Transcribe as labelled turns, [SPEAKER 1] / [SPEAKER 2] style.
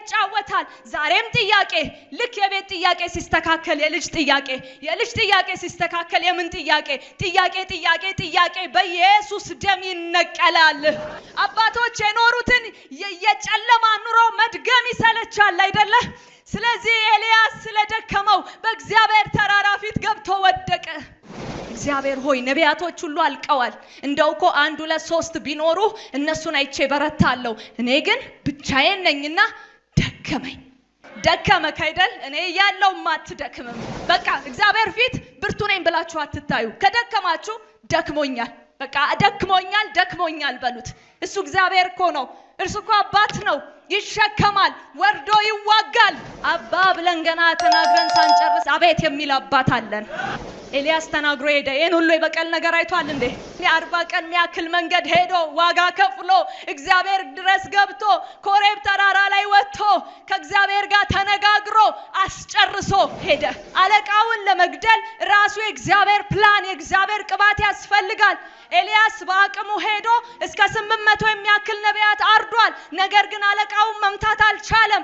[SPEAKER 1] ይጫወታል። ዛሬም ጥያቄ ልክ የቤት ጥያቄ ሲስተካከል የልጅ ጥያቄ ሲስተካከል የምን ጥያቄ በኢየሱስ ደም ይነቀላል። አባቶች የኖሩትን የጨለማ ኑሮ መድገም ይሰለቻል አይደለ? ስለዚህ ኤልያስ ስለደከመው በእግዚአብሔር ተራራ ፊት ገብቶ ወደቀ። እግዚአብሔር ሆይ ነቢያቶች ሁሉ አልቀዋል። እንደው እኮ 1 2 3 ቢኖሩ እነሱን አይቼ በረታለሁ። እኔ ግን ብቻዬን ነኝና ደከመክ አይደል? እኔ ያለው ማትደክምም። በቃ እግዚአብሔር ፊት ብርቱ ነኝ ብላችሁ አትታዩ። ከደከማችሁ ደክሞኛል፣ በቃ ደክሞኛል በሉት። እሱ እግዚአብሔር እኮ ነው። እርሱ እኮ አባት ነው። ይሸከማል፣ ወርዶ ይዋጋል። አባ ብለን ገና ተናግረን ሳንጨርስ አቤት የሚል አባት አለን። ኤልያስ ተናግሮ ሄደ። ይሄን ሁሉ የበቀል ነገር አይቷል እንዴ? 40 ቀን የሚያክል መንገድ ሄዶ ዋጋ ከፍሎ እግዚአብሔር ድረስ ገብቶ ኮሬብ ተራራ ላይ ወጥቶ ከእግዚአብሔር ጋር ተነጋግሮ አስጨርሶ ሄደ። አለቃውን ለመግደል ራሱ የእግዚአብሔር ፕላን የእግዚአብሔር ቅባት ያስፈልጋል። ኤልያስ በአቅሙ ሄዶ እስከ 800 የሚያክል ነቢያት አርዷል። ነገር ግን አለቃውን መምታት አልቻለም።